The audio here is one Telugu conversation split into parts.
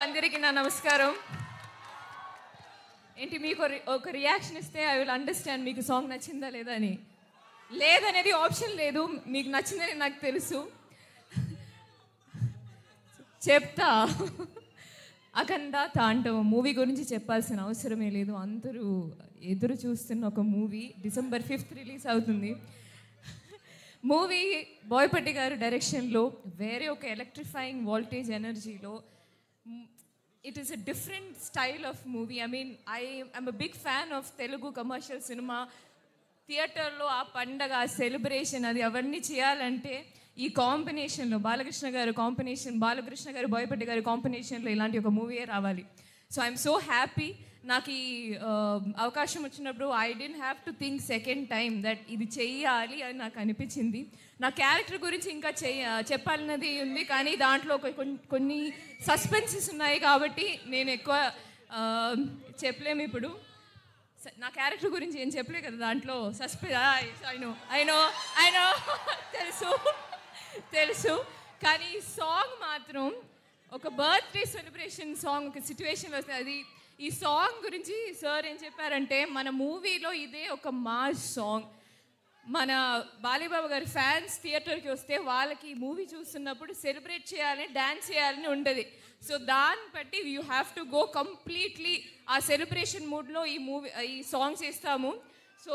అందరికీ నా నమస్కారం. ఏంటి మీకు ఒక రియాక్షన్ ఇస్తే ఐ విల్ అండర్స్టాండ్ మీకు సాంగ్ నచ్చిందా లేదా అని. లేదనేది ఆప్షన్ లేదు, మీకు నచ్చిందని నాకు తెలుసు. చెప్తా. అఖండ తాండవం మూవీ గురించి చెప్పాల్సిన అవసరమే లేదు. అందరూ ఎదురు చూస్తున్న ఒక మూవీ. December 5th రిలీజ్ అవుతుంది. మూవీ బోయపట్టి గారు డైరెక్షన్లో వేరే ఒక ఎలక్ట్రిఫైయింగ్ వోల్టేజ్ ఎనర్జీలో it is a different style of movie. I mean I'm a big fan of Telugu commercial cinema. థియేటర్లో ఆ పండగ, ఆ సెలబ్రేషన్, అది అవన్నీ చేయాలంటే ఈ కాంబినేషన్లో బాలకృష్ణ గారు బోయపట్టి గారి కాంబినేషన్లో ఇలాంటి ఒక మూవీయే రావాలి. So I'm so happy. నాకు ఈ అవకాశం వచ్చినప్పుడు I didn't have to think second time that ఇది చెయ్యాలి అని నాకు అనిపించింది. నా క్యారెక్టర్ గురించి ఇంకా చెప్పాలన్నది ఉంది, కానీ దాంట్లో కొన్ని సస్పెన్సెస్ ఉన్నాయి కాబట్టి నేను ఎక్కువ చెప్పలేము ఇప్పుడు. నా క్యారెక్టర్ గురించి ఏం చెప్పలే కదా దాంట్లో. తెలుసు కానీ ఈ సాంగ్ మాత్రం ఒక బర్త్డే సెలబ్రేషన్ సాంగ్, ఒక సిచ్యువేషన్ వస్తుంది. అది ఈ సాంగ్ గురించి సార్ ఏం చెప్పారంటే, మన మూవీలో ఇదే ఒక మాస్ సాంగ్. మన బాలీబాబు గారి ఫ్యాన్స్ థియేటర్కి వస్తే వాళ్ళకి ఈ మూవీ చూస్తున్నప్పుడు సెలబ్రేట్ చేయాలని, డ్యాన్స్ చేయాలని ఉంటుంది. సో దాన్ని బట్టి you have to go completely ఆ సెలబ్రేషన్ మూడ్లో ఈ సాంగ్స్ ఇస్తాము. సో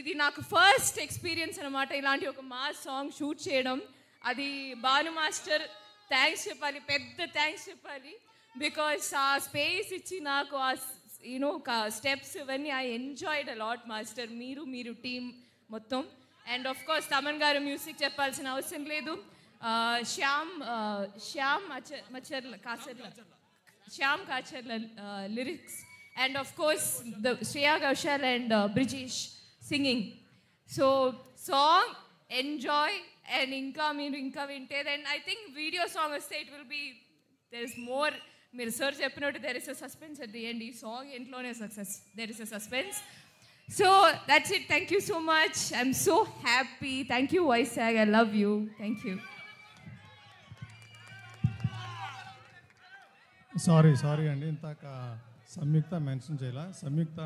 ఇది నాకు ఫస్ట్ ఎక్స్పీరియన్స్ అనమాట, ఇలాంటి ఒక మాస్ సాంగ్ షూట్ చేయడం. అది భాను మాస్టర్ థ్యాంక్స్ చెప్పాలి, పెద్ద థ్యాంక్స్ చెప్పాలి. బికాస్ ఆ స్పేస్ ఇచ్చి నాకు ఆ స్టెప్స్ ఇవన్నీ I enjoyed a lot master, మీరు టీమ్ మొత్తం. అండ్ ఆఫ్ కోర్స్ తమన్ గారు మ్యూజిక్ చెప్పాల్సిన అవసరం లేదు. Shyam Kacharla lyrics, and of course Shreya Ghoshal and Brijesh singing. So song enjoy. And మీరు ఇంకా వింటే then I think video song వస్తే it will be there is more. మీరు సార్ చెప్పినట్టు there is a suspense at the end. ఈ సాంగ్ ఎంట్లోనే there is a suspense. So that's it. Thank you so much. I'm so happy. Thank you Vaishag. I love you. Thank you. Sorry అండి, ఇంతాక సంయుక్త మెన్షన్ చేయాల. సంయుక్త